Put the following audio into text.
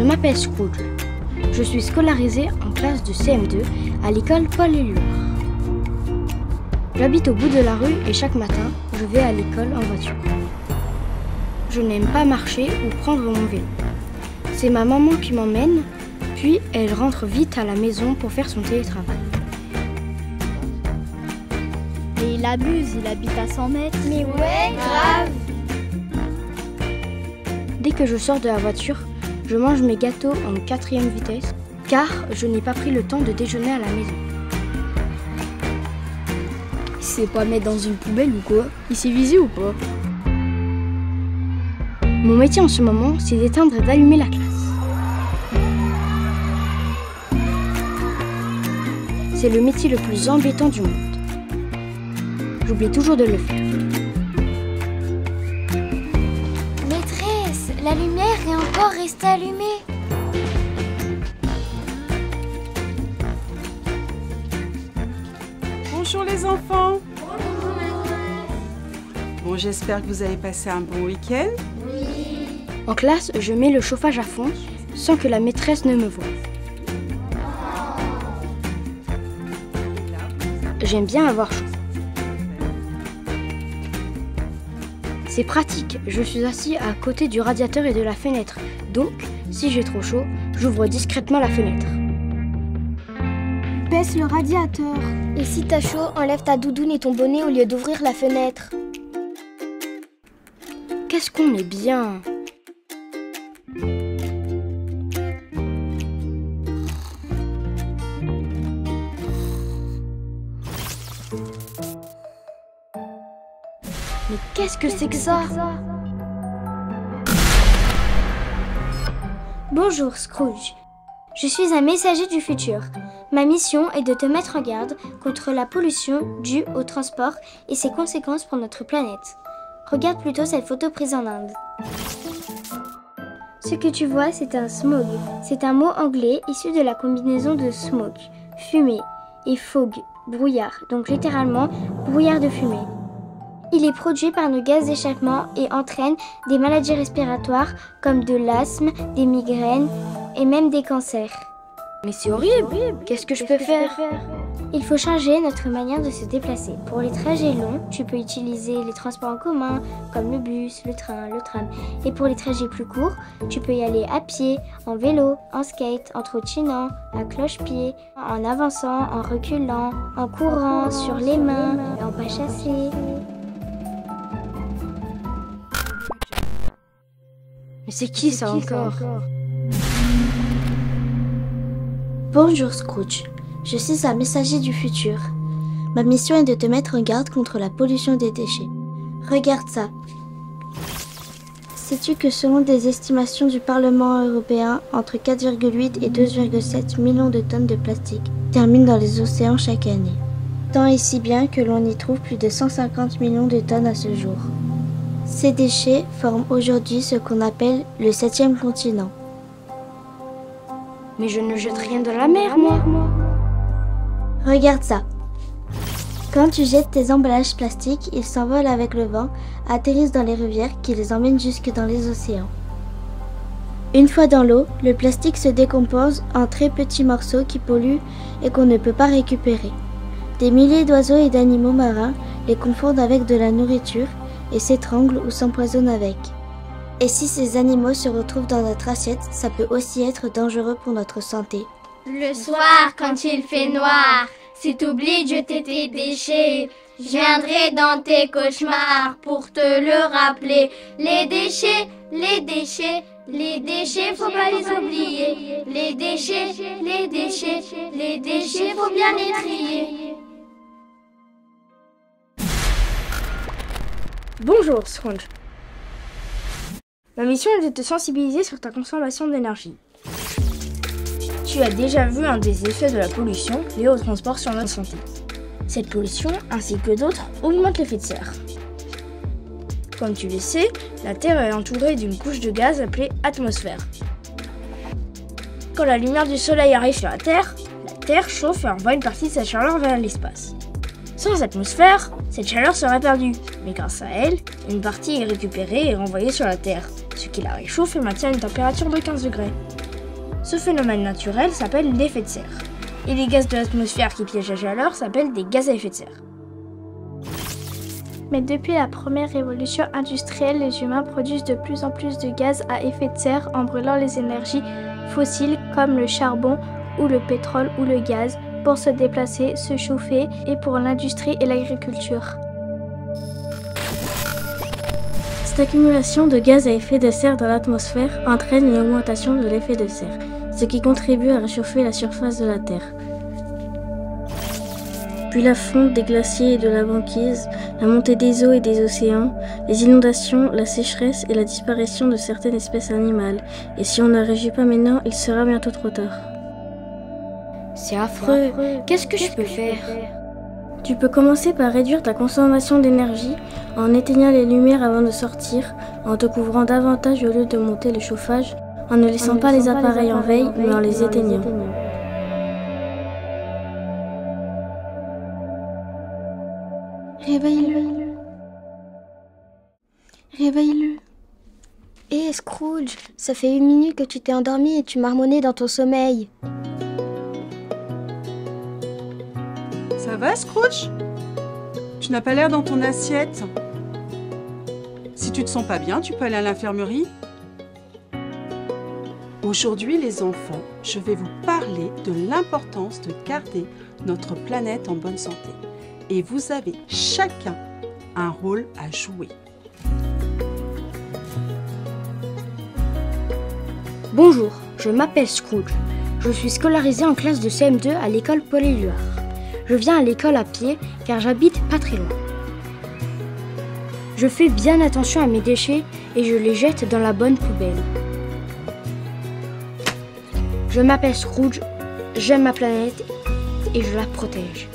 m'appelle Scrooge. Je suis scolarisée en classe de CM2 à l'école Paul-Éluard. J'habite au bout de la rue et chaque matin, je vais à l'école en voiture. Je n'aime pas marcher ou prendre mon vélo. C'est ma maman qui m'emmène, puis elle rentre vite à la maison pour faire son télétravail. Et il abuse, il habite à 100 mètres. Mais ouais, grave. Dès que je sors de la voiture, je mange mes gâteaux en 4e vitesse, car je n'ai pas pris le temps de déjeuner à la maison. Il sait pas mettre dans une poubelle ou quoi? Il s'est visé ou pas? Mon métier en ce moment, c'est d'éteindre et d'allumer la classe. C'est le métier le plus embêtant du monde. J'oublie toujours de le faire. Maîtresse, la lumière est encore restée allumée. Bonjour les enfants. Bon, j'espère que vous avez passé un bon week-end. En classe, je mets le chauffage à fond sans que la maîtresse ne me voie. J'aime bien avoir chaud. C'est pratique, je suis assis à côté du radiateur et de la fenêtre. Donc, si j'ai trop chaud, j'ouvre discrètement la fenêtre. Baisse le radiateur. Et si t'as chaud, enlève ta doudoune et ton bonnet au lieu d'ouvrir la fenêtre. Qu'est-ce qu'on est bien! Mais qu'est-ce que c'est que ça? Bonjour Scrooge. Je suis un messager du futur. Ma mission est de te mettre en garde contre la pollution due au transport et ses conséquences pour notre planète. Regarde plutôt cette photo prise en Inde. Ce que tu vois, c'est un smog. C'est un mot anglais issu de la combinaison de smoke, fumée, et fog, brouillard, donc littéralement brouillard de fumée. Il est produit par nos gaz d'échappement et entraîne des maladies respiratoires comme de l'asthme, des migraines et même des cancers. Mais c'est horrible! Qu'est-ce que je peux faire? Il faut changer notre manière de se déplacer. Pour les trajets longs, tu peux utiliser les transports en commun comme le bus, le train, le tram. Et pour les trajets plus courts, tu peux y aller à pied, en vélo, en skate, en trottinant, à cloche-pied, en avançant, en reculant, en courant, sur les mains, en pas chassé. Mais c'est qui ça encore? Bonjour Scrooge, je suis un messager du futur. Ma mission est de te mettre en garde contre la pollution des déchets. Regarde ça. Sais-tu que selon des estimations du Parlement européen, entre 4,8 et 2,7 millions de tonnes de plastique terminent dans les océans chaque année. Tant et si bien que l'on y trouve plus de 150 millions de tonnes à ce jour. Ces déchets forment aujourd'hui ce qu'on appelle le 7e continent. Mais je ne jette rien dans la mer, moi! Regarde ça. Quand tu jettes tes emballages plastiques, ils s'envolent avec le vent, atterrissent dans les rivières qui les emmènent jusque dans les océans. Une fois dans l'eau, le plastique se décompose en très petits morceaux qui polluent et qu'on ne peut pas récupérer. Des milliers d'oiseaux et d'animaux marins les confondent avec de la nourriture et s'étranglent ou s'empoisonnent avec. Et si ces animaux se retrouvent dans notre assiette, ça peut aussi être dangereux pour notre santé. Le soir, quand il fait noir, si t'oublies de jeter tes déchets, je viendrai dans tes cauchemars pour te le rappeler. Les déchets, les déchets, les déchets, faut pas les oublier. Les déchets, les déchets, les déchets, faut bien les trier. Bonjour Scrooge. Ma mission est de te sensibiliser sur ta consommation d'énergie. Tu as déjà vu un des effets de la pollution liée au transport sur notre santé. Cette pollution, ainsi que d'autres, augmente l'effet de serre. Comme tu le sais, la Terre est entourée d'une couche de gaz appelée atmosphère. Quand la lumière du soleil arrive sur la Terre chauffe et envoie une partie de sa chaleur vers l'espace. Sans atmosphère, cette chaleur serait perdue, mais grâce à elle, une partie est récupérée et renvoyée sur la Terre, ce qui la réchauffe et maintient une température de 15 degrés. Ce phénomène naturel s'appelle l'effet de serre. Et les gaz de l'atmosphère qui piègent la chaleur s'appellent des gaz à effet de serre. Mais depuis la première révolution industrielle, les humains produisent de plus en plus de gaz à effet de serre en brûlant les énergies fossiles comme le charbon ou le pétrole ou le gaz pour se déplacer, se chauffer et pour l'industrie et l'agriculture. Cette accumulation de gaz à effet de serre dans l'atmosphère entraîne une augmentation de l'effet de serre, ce qui contribue à réchauffer la surface de la Terre. Puis la fonte des glaciers et de la banquise, la montée des eaux et des océans, les inondations, la sécheresse et la disparition de certaines espèces animales. Et si on ne réagit pas maintenant, il sera bientôt trop tard. C'est affreux. Qu'est-ce que je peux faire? Tu peux commencer par réduire ta consommation d'énergie en éteignant les lumières avant de sortir, en te couvrant davantage au lieu de monter le chauffage, en ne laissant pas les appareils en veille, mais en les éteignant. Réveille-le. Réveille-le. Hé Scrooge, ça fait 1 minute que tu t'es endormi et tu marmonnais dans ton sommeil. Ça va, Scrooge? Tu n'as pas l'air dans ton assiette. Si tu te sens pas bien, tu peux aller à l'infirmerie. Aujourd'hui, les enfants, je vais vous parler de l'importance de garder notre planète en bonne santé. Et vous avez chacun un rôle à jouer. Bonjour, je m'appelle Scrooge. Je suis scolarisé en classe de CM2 à l'école Paul-Éluard. Je viens à l'école à pied car j'habite pas très loin. Je fais bien attention à mes déchets et je les jette dans la bonne poubelle. Je m'appelle Scrooge, j'aime ma planète et je la protège.